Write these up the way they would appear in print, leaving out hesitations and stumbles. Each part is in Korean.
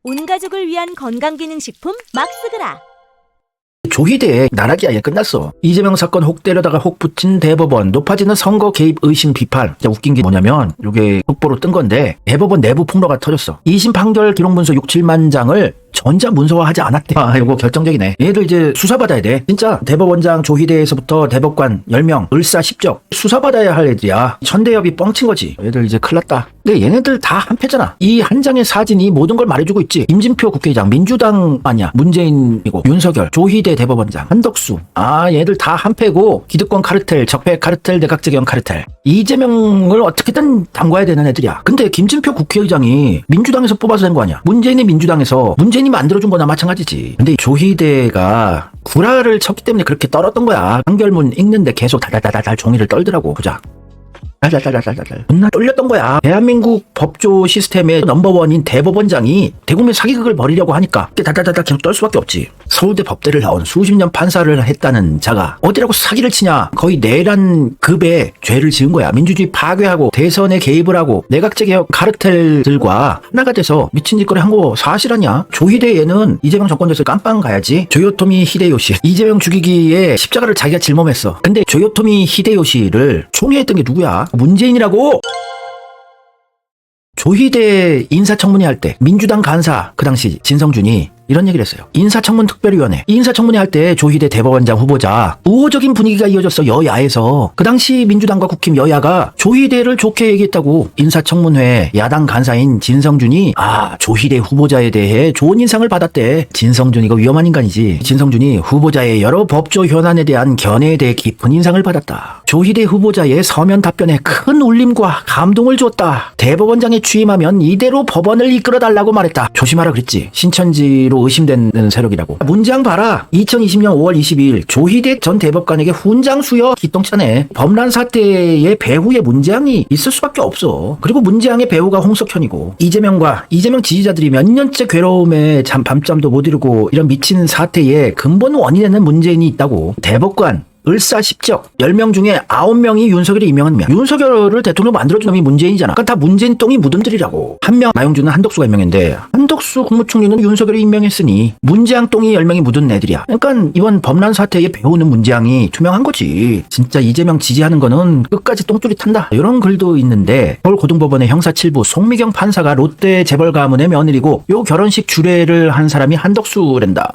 온 가족을 위한 건강기능식품 막스그라. 조희대의 나락이 아예 끝났어. 이재명 사건 혹 때려다가 혹 붙인 대법원, 높아지는 선거 개입 의심 비판. 진짜 웃긴 게 뭐냐면 이게 속보로 뜬 건데 대법원 내부 폭로가 터졌어. 2심 판결 기록 문서 6, 7만 장을 전자 문서화하지 않았대. 이거 결정적이네. 얘들 이제 수사받아야 돼. 진짜 대법원장 조희대에서부터 대법관 10명, 을사 10적 수사받아야 할 애들이야. 천대엽이 뻥친 거지. 얘들 이제 큰일 났다. 근데 얘네들 다 한패잖아. 이 한 장의 사진이 모든 걸 말해주고 있지. 임진표 국회의장, 민주당 아니야. 문재인이고, 윤석열, 조희대 대법원장, 한덕수. 얘들 다 한패고, 기득권 카르텔, 적폐 카르텔, 내각제경 카르텔. 이재명을 어떻게든 담궈야 되는 애들이야. 근데 김진표 국회의장이 민주당에서 뽑아서 된 거 아니야. 문재인이 민주당에서 문재인이 만들어준 거나 마찬가지지. 근데 조희대가 구라를 쳤기 때문에 그렇게 떨었던 거야. 판결문 읽는데 계속 달달달달 종이를 떨더라고. 보자. 달달달달달달 존나 쫄렸던 거야. 대한민국 법조 시스템의 넘버원인 대법원장이 대국민 사기극을 벌이려고 하니까 달달달달 계속 떨 수밖에 없지. 서울대 법대를 나온 수십 년 판사를 했다는 자가 어디라고 사기를 치냐. 거의 내란 급의 죄를 지은 거야. 민주주의 파괴하고 대선에 개입을 하고 내각제개혁 카르텔들과 하나가 돼서 미친 짓거리 한 거 사실 아니야. 조희대 얘는 이재명 정권 됐을 깜빵 가야지. 조요토미 히데요시 이재명 죽이기에 십자가를 자기가 짊어맸어. 근데 조요토미 히데요시를 총애했던 게 누구야? 문재인이라고. 조희대 인사청문회 할 때 민주당 간사 그 당시 진성준이 이런 얘기를 했어요. 인사청문특별위원회. 인사청문회 할 때 조희대 대법원장 후보자 우호적인 분위기가 이어졌어. 여야에서. 그 당시 민주당과 국힘 여야가 조희대를 좋게 얘기했다고. 인사청문회 야당 간사인 진성준이 조희대 후보자에 대해 좋은 인상을 받았대. 진성준 이거 위험한 인간이지. 진성준이 후보자의 여러 법조 현안에 대한 견해에 대해 깊은 인상을 받았다. 조희대 후보자의 서면 답변에 큰 울림과 감동을 줬다. 대법원장에 취임하면 이대로 법원을 이끌어달라고 말했다. 조심하라 그랬지. 신천지로 의심되는 세력이라고. 문장 봐라. 2020년 5월 22일 조희대 전 대법관에게 훈장 수여 기똥차네. 범란 사태의 배후에 문재양이 있을 수밖에 없어. 그리고 문재양의 배우가 홍석현이고 이재명과 이재명 지지자들이 몇 년째 괴로움에 밤잠도 못 이루고 이런 미친 사태의 근본 원인에는 문재인이 있다고. 대법관 을사 10적 10명 중에 9명이 윤석열이 임명한 명. 윤석열을 대통령 만들어준 놈이 문재인이잖아. 그러니까 다 문재인 똥이 묻은들이라고. 한 명 나영준은 한덕수가 임명했는데 한덕수 국무총리는 윤석열이 임명했으니 문재양 똥이 10명이 묻은 애들이야. 그러니까 이번 범란 사태에 배우는 문재양이 투명한 거지. 진짜 이재명 지지하는 거는 끝까지 똥줄이 탄다. 이런 글도 있는데 서울고등법원의 형사 7부 송미경 판사가 롯데 재벌 가문의 며느리고 요 결혼식 주례를 한 사람이 한덕수랜다.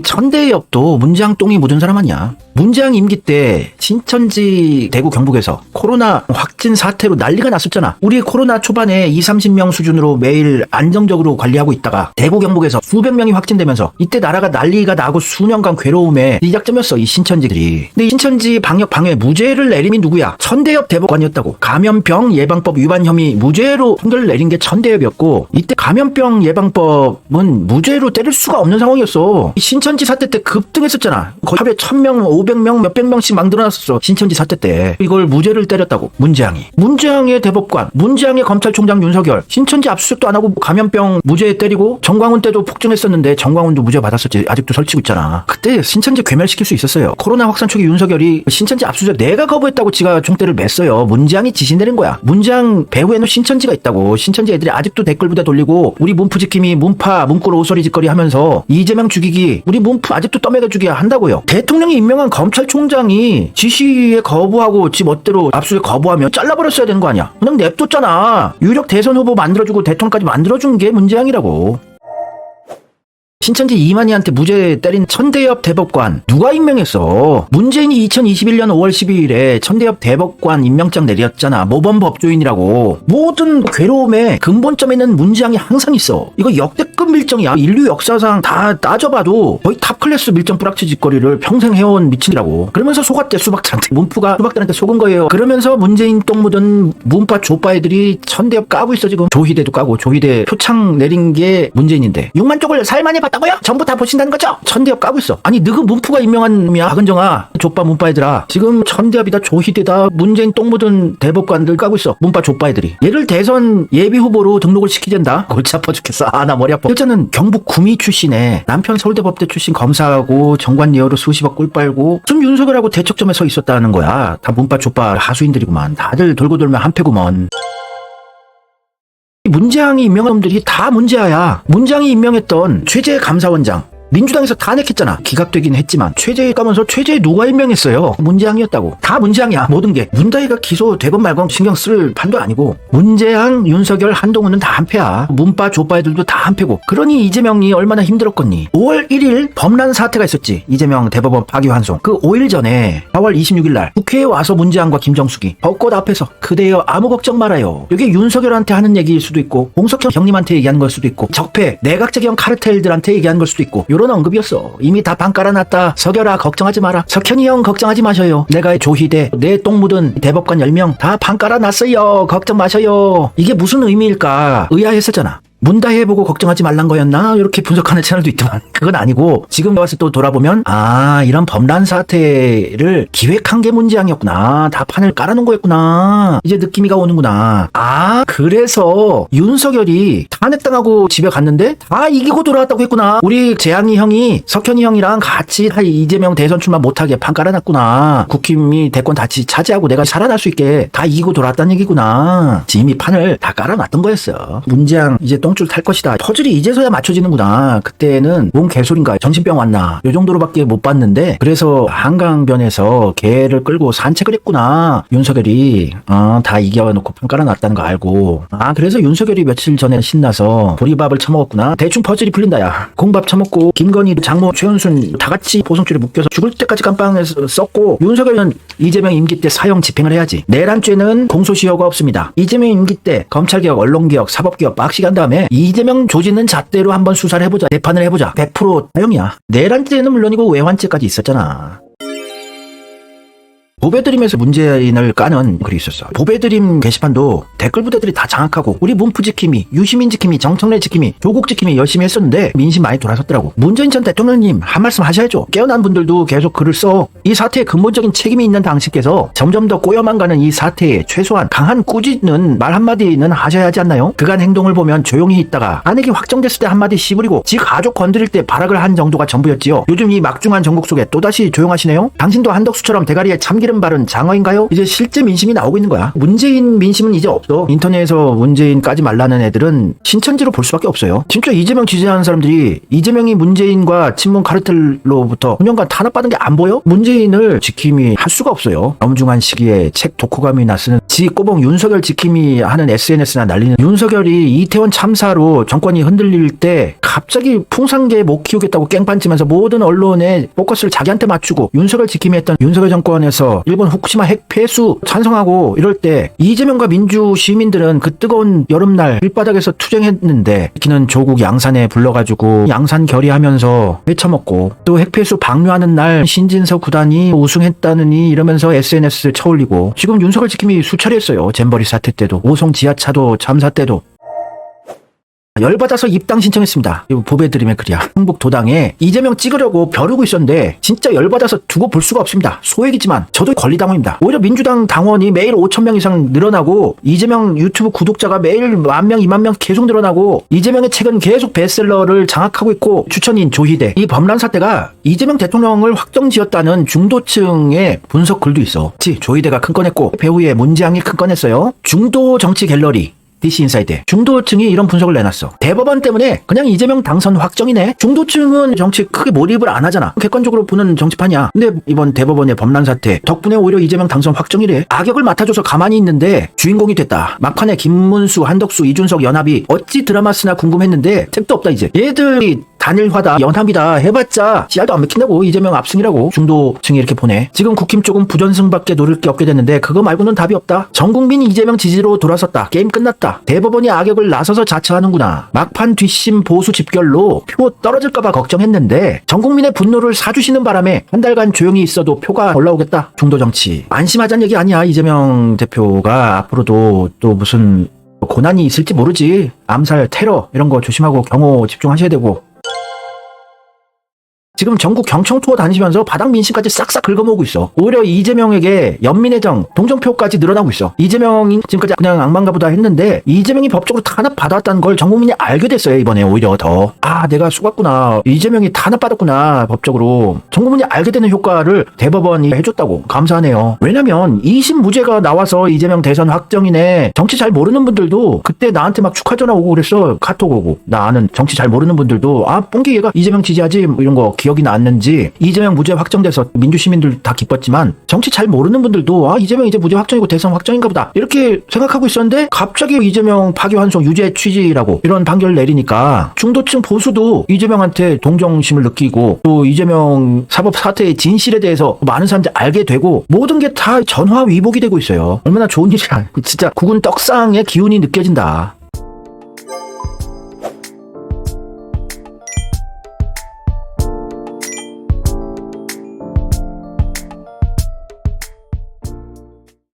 천대엽도 문재양 똥이 묻은 사람 아니야. 문재양 임기 때 신천지 대구 경북에서 코로나 확진 사태로 난리가 났었잖아. 우리 코로나 초반에 20-30명 수준으로 매일 안정적으로 관리하고 있다가 대구 경북에서 수백 명이 확진되면서 이때 나라가 난리가 나고 수년간 괴로움에 시작점이었어. 이 신천지들이. 근데 이 신천지 방역 방해 무죄를 내림이 누구야? 천대엽 대법관이었다고. 감염병 예방법 위반 혐의 무죄로 판결을 내린 게 천대엽이었고 이때 감염병 예방법은 무죄로 때릴 수가 없는 상황이었어. 이 신천지 사태 때 급등했었잖아. 거의 하루에 1000명 500명 몇백 명씩 막 늘어났었어. 신천지 사태 때. 이걸 무죄를 때렸다고. 문재양의 대법관, 문재양의 검찰총장 윤석열, 신천지 압수수색도 안 하고 감염병 무죄 때리고 정광훈 때도 폭증했었는데 정광훈도 무죄 받았었지. 아직도 설치고 있잖아. 그때 신천지 괴멸시킬 수 있었어요. 코로나 확산 초기 윤석열이 신천지 압수수색 내가 거부했다고 지가 총대를 맸어요. 문재양이 지시 내린 거야. 문재양 배후에는 신천지가 있다고. 신천지 애들이 아직도 댓글 부대 돌리고 우리 문프 지킴이 문파 문구로 오소리 짓거리 하면서 이재명 죽이기 우리 문프 아직도 떠먹여주기 한다고요. 대통령이 임명한 검찰총장이 지시에 거부하고 지 멋대로 압수수색 거부하면 잘라버렸어야 되는 거 아니야. 그냥 냅뒀잖아. 유력 대선 후보 만들어주고 대통령까지 만들어준 게 문재양이라고. 신천지 이만희한테 무죄 때린 천대엽 대법관 누가 임명했어? 문재인이 2021년 5월 12일에 천대엽 대법관 임명장 내렸잖아. 모범 법조인이라고. 모든 괴로움의 근본점에 있는 문재양이 항상 있어. 이거 역대급 밀정이야. 인류 역사상 다 따져봐도 거의 탑클래스 밀정 뿌락치 짓거리를 평생 해온 미친이라고. 그러면서 속았대 수박들한테. 문프가 수박들한테 속은 거예요. 그러면서 문재인 똥 묻은 문파 족바 애들이 천대엽 까고 있어 지금. 조희대도 까고. 조희대 표창 내린 게 문재인인데 6만 쪽을 살만히 봤다고요? 전부 다 보신다는 거죠? 천대엽 까고 있어. 아니 너그 문프가 임명한 놈이야. 박은정아 족바 문파 애들아. 지금 천대엽이다 조희대다 문재인 똥 묻은 대법관들 까고 있어. 문파 족바 애들이. 얘를 대선 예비 후보로 등록을 시키된다. 골치 아파 죽겠어. 나 머리 아파. 여자는 경북 구미 출신에 남편 서울대 법대 출신 검사하고 정관 예우로 수십억 꿀 빨고 좀 윤석열하고 대척점에 서 있었다는 거야. 다 문파 족바 하수인들이구만. 다들 돌고 돌면 한패구먼. 문재양이 임명한 놈들이 다 문재아야. 문재양이 임명했던 최재 감사원장 민주당에서 다 내켰잖아. 기각되긴 했지만 최재에 까면서 최재에 누가 임명했어요? 문재양이었다고. 다 문재양이야. 모든 게. 문다희가 기소되건 말건 신경 쓸 판도 아니고 문재양, 윤석열, 한동훈은 다 한패야. 문빠, 조빠 애들도 다 한패고. 그러니 이재명이 얼마나 힘들었겠니. 5월 1일 범란 사태가 있었지. 이재명 대법원 파기환송. 그 5일 전에 4월 26일 날 국회에 와서 문재양과 김정숙이 벚꽃 앞에서 그대여 아무 걱정 말아요. 이게 윤석열한테 하는 얘기일 수도 있고 홍석현 형님한테 얘기하는 걸 수도 있고 적폐 내각제경 카르텔들한테 얘기하는 걸 수도 있고 이런 언급이었어. 이미 다 방 깔아놨다. 석열아 걱정하지 마라. 석현이 형 걱정하지 마셔요. 내가 조희대 내 똥 묻은 대법관 10명 다 방 깔아놨어요. 걱정 마셔요. 이게 무슨 의미일까 의아했었잖아. 문다혜 보고 걱정하지 말란 거였나? 이렇게 분석하는 채널도 있지만 그건 아니고 지금 와서 또 돌아보면 이런 범란 사태를 기획한 게 문재양이었구나. 다 판을 깔아놓은 거였구나. 이제 느낌이가 오는구나. 그래서 윤석열이 탄핵당하고 집에 갔는데 다 이기고 돌아왔다고 했구나. 우리 재양이 형이 석현이 형이랑 같이 이재명 대선 출마 못하게 판 깔아놨구나. 국힘이 대권 다시 차지하고 내가 살아날 수 있게 다 이기고 돌아왔다는 얘기구나. 이미 판을 다 깔아놨던 거였어. 문재양 이제 똥줄 탈 것이다. 퍼즐이 이제서야 맞춰지는구나. 그때는 뭔 개소린가. 정신병 왔나. 요 정도로밖에 못 봤는데 그래서 한강변에서 개를 끌고 산책을 했구나. 윤석열이 다 이겨놓고 판 깔아놨다는 거 알고 그래서 윤석열이 며칠 전에 신나서 보리밥을 처먹었구나. 대충 퍼즐이 풀린다 야. 공밥 처먹고 김건희, 장모, 최은순 다 같이 보성줄에 묶여서 죽을 때까지 깜빵에서 썼고 윤석열은 이재명 임기 때 사형 집행을 해야지. 내란죄는 공소시효가 없습니다. 이재명 임기 때 검찰개혁, 언론개혁, 사법개혁 막 시간 다음에 이재명 조지는 잣대로 한번 수사를 해보자. 재판을 해보자. 100% 사형이야. 내란죄는 물론이고 외환죄까지 있었잖아. 보배드림에서 문재인을 까는 글이 있었어. 보배드림 게시판도 댓글 부대들이 다 장악하고 우리 문프 지킴이, 유시민 지킴이, 정청래 지킴이, 조국 지킴이 열심히 했었는데 민심 많이 돌아섰더라고. 문재인 전 대통령님 한 말씀 하셔야죠. 깨어난 분들도 계속 글을 써. 이 사태에 근본적인 책임이 있는 당신께서 점점 더 꼬여만 가는 이 사태에 최소한 강한 꾸짖는 말 한마디는 하셔야 하지 않나요? 그간 행동을 보면 조용히 있다가 안핵이 확정됐을 때 한마디 씨부리고 지 가족 건드릴 때 발악을 한 정도가 전부였지요. 요즘 이 막중한 전국 속에 또다시 조용하시네요. 당신도 한덕수처럼 대가리에 참기름 바른 장어인가요? 이제 실제 민심이 나오고 있는 거야. 문재인 민심은 이제 없어. 인터넷에서 문재인 까지 말라는 애들은 신천지로 볼 수밖에 없어요. 진짜 이재명 지지하는 사람들이 이재명이 문재인과 친문 카르텔로부터 9년간 탄압받은 게 안 보여? 문재인을 지킴이 할 수가 없어요. 엄중한 시기에 책 독후감이나 쓰는 지 꼬봉 윤석열 지킴이 하는 SNS나 날리는 윤석열이 이태원 참사로 정권이 흔들릴 때 갑자기 풍산개 못 키우겠다고 깽판 치면서 모든 언론의 포커스를 자기한테 맞추고 윤석열 지킴이 했던 윤석열 정권에서 일본 후쿠시마 핵 폐수 찬성하고 이럴 때 이재명과 민주 시민들은 그 뜨거운 여름날 길바닥에서 투쟁했는데 특히는 조국 양산에 불러가지고 양산 결의하면서 회쳐먹고 또 핵 폐수 방류하는 날 신진서 구단이 우승했다느니 이러면서 SNS 쳐올리고 지금 윤석열 지킴이 수차례 했어요. 잼버리 사태 때도 오송 지하차도 참사 때도 열받아서 입당 신청했습니다. 이거 보배드림의 글이야. 흥북도당에 이재명 찍으려고 벼르고 있었는데 진짜 열받아서 두고 볼 수가 없습니다. 소액이지만 저도 권리당원입니다. 오히려 민주당 당원이 매일 5,000명 이상 늘어나고 이재명 유튜브 구독자가 매일 10,000명, 20,000명 계속 늘어나고 이재명의 책은 계속 베스트셀러를 장악하고 있고 추천인 조희대. 이 범란 사태가 이재명 대통령을 확정지었다는 중도층의 분석 글도 있어. 조희대가 큰 건 했고 배우의 문재양이 큰 건 했어요. 중도 정치 갤러리 DC 인사이드 중도층이 이런 분석을 내놨어. 대법원 때문에 그냥 이재명 당선 확정이네. 중도층은 정치 크게 몰입을 안 하잖아. 객관적으로 보는 정치판이야. 근데 이번 대법원의 범란 사태 덕분에 오히려 이재명 당선 확정이래. 악역을 맡아줘서 가만히 있는데 주인공이 됐다. 막판에 김문수, 한덕수, 이준석 연합이 어찌 드라마 쓰나 궁금했는데 책도 없다 이제. 얘들이 단일화다, 연합이다 해봤자 씨알도 안 맥힌다고. 이재명 압승이라고 중도층이 이렇게 보내. 지금 국힘 쪽은 부전승밖에 노릴 게 없게 됐는데 그거 말고는 답이 없다. 전 국민이 이재명 지지로 돌아섰다. 게임 끝났다. 대법원이 악역을 나서서 자처하는구나. 막판 뒷심 보수 집결로 표 떨어질까봐 걱정했는데 전 국민의 분노를 사주시는 바람에 한 달간 조용히 있어도 표가 올라오겠다. 중도정치 안심하자는 얘기 아니야. 이재명 대표가 앞으로도 또 무슨 고난이 있을지 모르지. 암살, 테러 이런 거 조심하고 경호 집중하셔야 되고. 지금 전국 경청 투어 다니시면서 바닥 민심까지 싹싹 긁어모으고 있어. 오히려 이재명에게 연민의정, 동정표까지 늘어나고 있어. 이재명이 지금까지 그냥 악마인가 보다 했는데 이재명이 법적으로 탄압 받았다는 걸 전 국민이 알게 됐어요. 이번에 오히려 더. 아, 내가 속았구나. 이재명이 탄압 받았구나. 법적으로. 전 국민이 알게 되는 효과를 대법원이 해줬다고. 감사하네요. 왜냐면 2심 무죄가 나와서 이재명 대선 확정이네. 정치 잘 모르는 분들도 그때 나한테 막 축하 전화 오고 그랬어. 카톡 오고. 나 아는 정치 잘 모르는 분들도 아, 뽕기 얘가 이재명 지지하지 뭐 이런 거 기억이 났는지 이재명 무죄 확정돼서 민주시민들 다 기뻤지만 정치 잘 모르는 분들도 아, 이재명 이제 무죄 확정이고 대선 확정인가 보다 이렇게 생각하고 있었는데 갑자기 이재명 파기환송 유죄 취지라고 이런 판결을 내리니까 중도층 보수도 이재명한테 동정심을 느끼고 또 이재명 사법 사태의 진실에 대해서 많은 사람들이 알게 되고 모든 게 다 전화위복이 되고 있어요. 얼마나 좋은 일이야. 진짜 국은 떡상의 기운이 느껴진다.